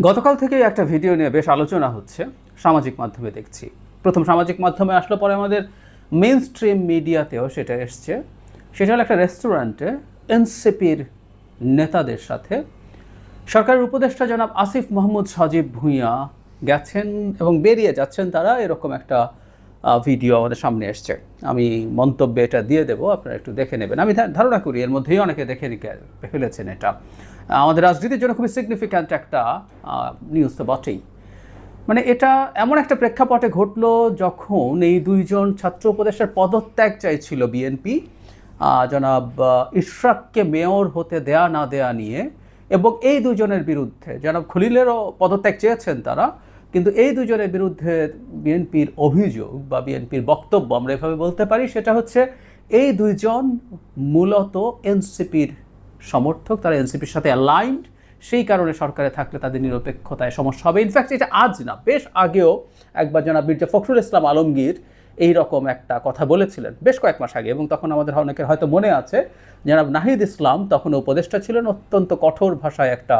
গতকাল থেকে একটা ভিডিও নিয়ে বেশ আলোচনা হচ্ছে, সামাজিক মাধ্যমে দেখছি। প্রথম সামাজিক মাধ্যমে আসলো, পরে আমাদের মেইন স্ট্রিম মিডিয়াতেও সেটা এসছে। সেটা হলো একটা রেস্টুরেন্টে এনসিপির নেতাদের সাথে সরকারের উপদেষ্টা জনাব আসিফ মাহমুদ সজীব ভুঁইয়া গেছেন এবং বেরিয়ে যাচ্ছেন তারা, এরকম একটা ভিডিও আমাদের সামনে এসছে। আমি মন্তব্যে এটা দিয়ে দেবো, আপনারা একটু দেখে নেবেন। আমি ধারণা করি এর মধ্যেই অনেকে দেখে ফেলেছেন। এটা আমাদের রাজনীতির জন্য খুবই সিগনিফিক্যান্ট একটা নিউজ তো বটেই। মানে এটা এমন একটা প্রেক্ষাপটে ঘটলো যখন এই দুইজন ছাত্র উপদেষ্টার পদত্যাগ চাইছিল বিএনপি, জনাব ইশরাককে মেয়র হতে দেয়া না দেয়া নিয়ে, এবং এই দুজনের বিরুদ্ধে জনাব খলিলেরও পদত্যাগ চেয়েছেন তারা, কিন্তু এই দুজনের বিরুদ্ধে বিএনপির অভিযোগ বা বিএনপির বক্তব্য আমরা এভাবে বলতে পারি, সেটা হচ্ছে এই দুইজন মূলত এনসিপির সমর্থক, তারা এনসিপির সাথে অ্যালাইন্ড, সেই কারণে সরকারে থাকলে তাদের নিরপেক্ষতায় সমস্যা হবে। ইনফ্যাক্ট এটা আজ না, বেশ আগেও একবার জনাব মির্জা ফখরুল ইসলাম আলমগীর এই রকম একটা কথা বলেছিলেন বেশ কয়েক মাস আগে, এবং তখন আমাদের অনেকের হয়তো মনে আছে জনাব নাহিদ ইসলাম তখন উপদেষ্টা ছিলেন, অত্যন্ত কঠোর ভাষায় একটা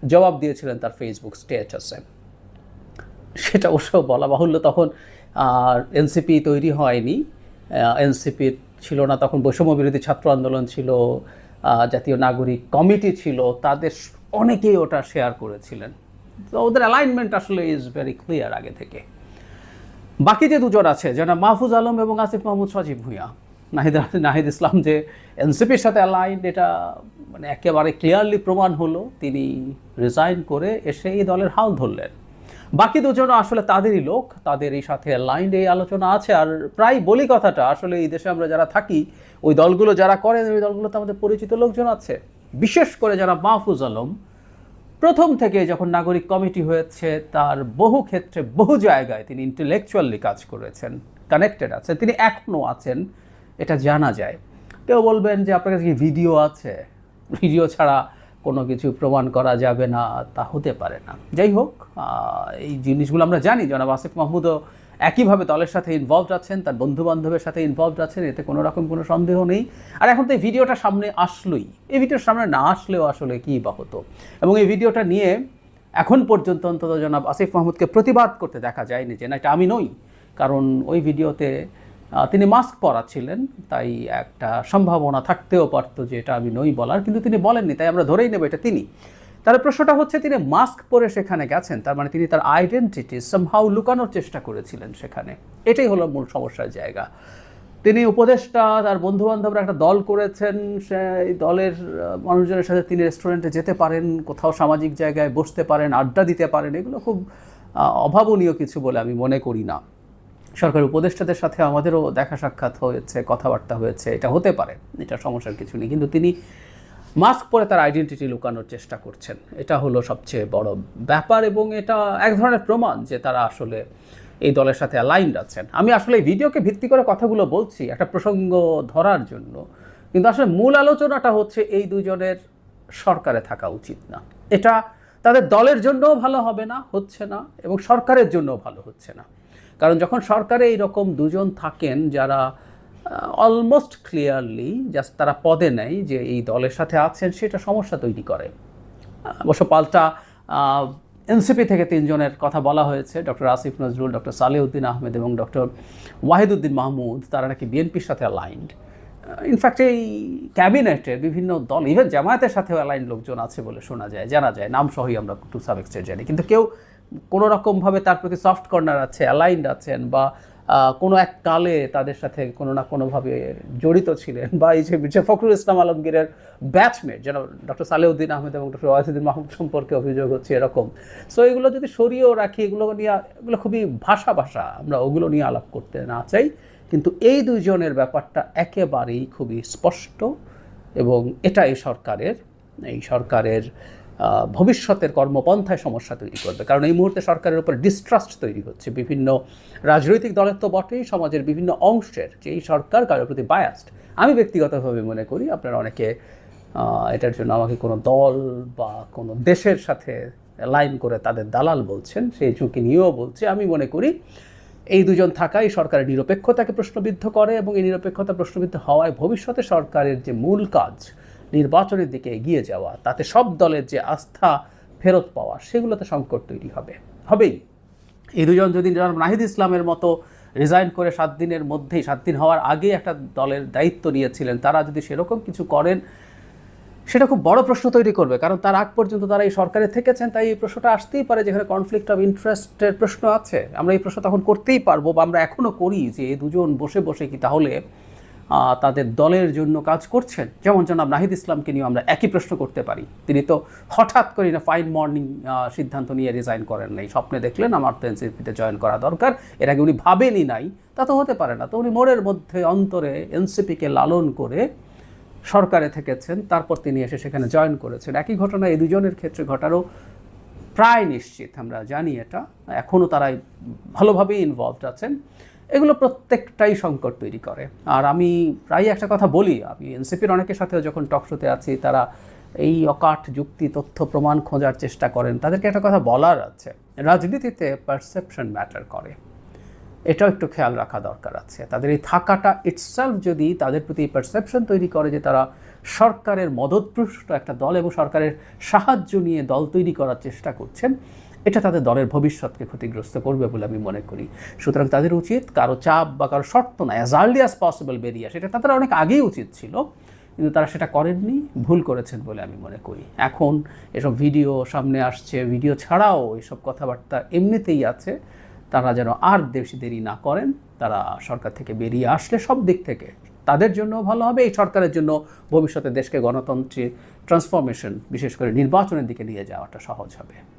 জবাব দিয়েছিলেন তার ফেসবুক স্ট্যাটাসে। সেটা অবশ্য বলা বাহুল্য, তখন এনসিপি তৈরি হয়নি, এনসিপির ছিল না তখন, বৈষম্য বিরোধী ছাত্র আন্দোলন ছিল, জাতীয় নাগরিক কমিটি ছিল, তাদের অনেকেই ওটা শেয়ার করেছিলেন। তো ওদের অ্যালাইনমেন্ট আসলে ইজ ভেরি ক্লিয়ার আগে থেকে। বাকি যে দুজন আছে, যেটা মাহফুজ আলম এবং আসিফ মাহমুদ সজীব ভুঁইয়া, নাহিদ ইসলাম যে এনসিপির সাথে অ্যালাইন্ড, এটা মানে একেবারে ক্লিয়ারলি প্রমাণ হলো। তিনি রিজাইন করে এসে এই দলের হাল ধরলেন। বাকি দুজনও আসলে তাদেরই লোক, তাদেরই সাথে অ্যালাইন্ড, এই আলোচনা আছে। আর প্রায় বলি কথাটা, আসলে এই দেশে আমরা যারা থাকি, ওই দলগুলো যারা করেন, ওই দলগুলোতে আমাদের পরিচিত লোকজন আছে। বিশেষ করে যারা মাহফুজ আলম প্রথম থেকে যখন নাগরিক কমিটি হয়েছে, তার বহু ক্ষেত্রে বহু জায়গায় তিনি ইন্টেলেকচুয়ালি কাজ করেছেন, কানেক্টেড আছেন, তিনি এখনও আছেন, এটা জানা যায়। কেউ বলবেন যে আপনার কাছে কি ভিডিও আছে, ভিডিও ছাড়া কোনো কিছু প্রমাণ করা যাবে না, তা হতে পারে না। যাই হোক, এই জিনিসগুলো আমরা জানি। জনাব আসিফ মাহমুদও একইভাবে দলের সাথে ইনভলভড আছেন, তার বন্ধুবান্ধবের সাথে ইনভলভড আছেন, এতে কোনো রকম কোনো সন্দেহ নেই। আর এখন তো এই ভিডিওটা সামনে আসলোই, এই ভিডিওর সামনে না আসলেও আসলে কী বা হতো। এবং এই ভিডিওটা নিয়ে এখন পর্যন্ত অন্তত জনাব আসিফ মাহমুদকে প্রতিবাদ করতে দেখা যায়নি যে না এটা আমি নই, কারণ ওই ভিডিওতে তিনি মাস্ক পরা ছিলেন, তাই একটা সম্ভাবনা থাকতেও পারতো যে এটা আমি নই বলার, কিন্তু তিনি বলেননি, তাই আমরা ধরেই নেব এটা তিনি। তার প্রশ্নটা হচ্ছে তিনি মাস্ক পরে সেখানে গেছেন, তার মানে তিনি তার আইডেন্টিটি সামহাউ লুকানোর চেষ্টা করেছিলেন সেখানে। এটাই হলো মূল সমস্যার জায়গা। তিনি উপদেষ্টা, তার বন্ধুবান্ধবরা একটা দল করেছেন, সেই দলের মানুষজনের সাথে তিনি রেস্টুরেন্টে যেতে পারেন, কোথাও সামাজিক জায়গায় বসতে পারেন, আড্ডা দিতে পারেন, এগুলো খুব অভাবনীয় কিছু বলে আমি মনে করি না। সরকারি উপদেষ্টাদের সাথে আমাদেরও দেখা সাক্ষাৎ হয়েছে, কথাবার্তা হয়েছে, এটা হতে পারে, এটা সমস্যার কিছু নেই, কিন্তু তিনি মাস্ক পরে তার আইডেন্টিটি লুকানোর চেষ্টা করছেন, এটা হলো সবচেয়ে বড় ব্যাপার। এবং এটা এক ধরনের প্রমাণ যে তারা আসলে এই দলের সাথে অ্যালাইন্ড আছেন। আমি আসলে এই ভিডিওকে ভিত্তি করে কথাগুলো বলছি একটা প্রসঙ্গ ধরার জন্য, কিন্তু আসলে মূল আলোচনাটা হচ্ছে এই দুজনের সরকারে থাকা উচিত না। এটা তাদের দলের জন্যও ভালো হবে না, হচ্ছে না, এবং সরকারের জন্যও ভালো হচ্ছে না। কারণ যখন সরকারে এইরকম দুজন থাকেন যারা অলমোস্ট ক্লিয়ারলি জাস্ট তারা পদে নেয় যে এই দলের সাথে আছেন, সেটা সমস্যা তৈরি করে। অবশ্য পাল্টা এনসিপি থেকে তিনজনের কথা বলা হয়েছে, ডক্টর আসিফ নজরুল, ডক্টর সালেউদ্দিন আহমেদ এবং ডক্টর ওয়াহিদুদ্দিন মাহমুদ, তারা নাকি বিএনপির সাথে অ্যালাইন্ড। ইনফ্যাক্ট এই ক্যাবিনেটের বিভিন্ন দল, ইভেন জামায়াতের সাথেও অ্যালাইন্ড লোকজন আছে বলে শোনা যায়, জানা যায়, নাম সহই আমরা টু সাম এক্সটেন্ট জানি, কিন্তু কেউ কোনো রকমভাবে তার প্রতি সফট কর্নার আছে, অ্যালাইন্ড আছেন, বা কোনো এক কালে তাদের সাথে কোনো না কোনোভাবে জড়িত ছিলেন, বা এই যে মির্জা ফখরুল ইসলাম আলমগীরের ব্যাচমেট যেন ডক্টর সালেউদ্দিন আহমেদ এবং ডক্টর ওয়াহিদুদ্দিন মাহমুদ সম্পর্কে অভিযোগ হচ্ছে এরকম। সো এগুলো যদি সরিয়েও রাখি, এগুলো নিয়ে, এগুলো খুবই ভাষা আমরা ওগুলো নিয়ে আলাপ করতে না চাই, কিন্তু এই দুইজনের ব্যাপারটা একেবারেই খুবই স্পষ্ট, এবং এটা এই সরকারের ভবিষ্যতের কর্মপন্থায় সমস্যা তৈরি করবে। কারণ এই মুহূর্তে সরকারের উপর ডিস্ট্রাস্ট তৈরি হচ্ছে বিভিন্ন রাজনৈতিক দলের তো বটেই, সমাজের বিভিন্ন অংশের, যে এই সরকার কারোর প্রতি বায়াসড। আমি ব্যক্তিগতভাবে মনে করি, আপনারা অনেকে এটার জন্য আমাকে কোনো দল বা কোনো দেশের সাথে লাইন করে তাদের দালাল বলছেন, সেই ঝুঁকি নিয়েও বলছে। আমি মনে করি এই দুজন থাকাই সরকারের নিরপেক্ষতাকে প্রশ্নবিদ্ধ করে, এবং এই নিরপেক্ষতা প্রশ্নবিদ্ধ হওয়ায় ভবিষ্যতে সরকারের যে মূল কাজ, নির্বাচনের দিকে এগিয়ে যাওয়া, তাতে সব দলের যে আস্থা ফেরত পাওয়া, সেগুলোতে সংকট তৈরি হবেই। এই দুজন যদি নাহিদ ইসলামের মতো রিজাইন করে 7 দিনের মধ্যেই, 7 দিন হওয়ার আগে একটা দলের দায়িত্ব নিয়েছিলেন, তারা যদি সেরকম কিছু করেন, সেটা খুব বড় প্রশ্ন তৈরি করবে। কারণ তার আগ পর্যন্ত তারা এই সরকারে থেকেছেন, তাই এই প্রশ্নটা আসতেই পারে যেখানে কনফ্লিক্ট অফ ইন্টারেস্টের প্রশ্ন আছে। আমরা এই প্রশ্ন তখন করতেই পারবো, বা আমরা এখনও করি, যে এই দুজন বসে বসে কি তাহলে তাদের দলের জন্য কাজ করছেন? যেমন জনাব নাহিদ ইসলামকে নিয়ে আমরা একই প্রশ্ন করতে পারি। তিনি তো হঠাৎ করে না ফাইন মর্নিং সিদ্ধান্ত নিয়ে রিজাইন করেন নাই, স্বপ্নে দেখলেন আমার তো এনসিপিতে জয়েন করা দরকার, এর আগে উনি ভাবেনই নাই, তা তো হতে পারে না। তো উনি মনের মধ্যে অন্তরে এনসিপিকে লালন করে সরকারে থেকেছেন, তারপর তিনি এসে সেখানে জয়েন করেছেন। একই ঘটনা এই দুজনের ক্ষেত্রে ঘটারও প্রায় নিশ্চিত, আমরা জানি এটা। এখনও তারা ভালোভাবেই ইনভলভড আছেন। এগুলো প্রত্যেকটাই সংকট তৈরি করে। আর আমি প্রায় একটা কথা বলি, আমি এনসিপির অনেকের সাথেও যখন টকশোতে আছি, তারা এই অকাট যুক্তি তথ্য প্রমাণ খোঁজার চেষ্টা করেন। তাদেরকে একটা কথা বলার আছে, রাজনীতিতে পারসেপশন ম্যাটার করে, এটাও একটু খেয়াল রাখা দরকার আছে। তাদের এই থাকাটা ইটসেলফ যদি তাদের প্রতি পারসেপশন তৈরি করে যে তারা সরকারের মদতপুষ্ট একটা দল এবং সরকারের সাহায্য নিয়ে দল তৈরি করার চেষ্টা করছেন, এটা তাদের দলের ভবিষ্যৎকে ক্ষতিগ্রস্ত করবে বলে আমি মনে করি। সুতরাং তাদের উচিত কারো চাপ বা কারো শর্ত না, অ্যাজ আর্লি অ্যাজ পসিবল বেরিয়ে আসে। এটা তাদের অনেক আগেই উচিত ছিল, কিন্তু তারা সেটা করেননি, ভুল করেছেন বলে আমি মনে করি। এখন এসব ভিডিও সামনে আসছে, ভিডিও ছাড়াও এসব কথাবার্তা এমনিতেই আছে, তারা যেন আর বেশি দেরি না করেন। তারা সরকার থেকে বেরিয়ে আসলে সব দিক থেকে তাদের জন্য ভালো হবে, এই সরকারের জন্য ভবিষ্যতে দেশকে গণতন্ত্রে ট্রান্সফরমেশন, বিশেষ করে নির্বাচনের দিকে নিয়ে যাওয়াটা সহজ হবে।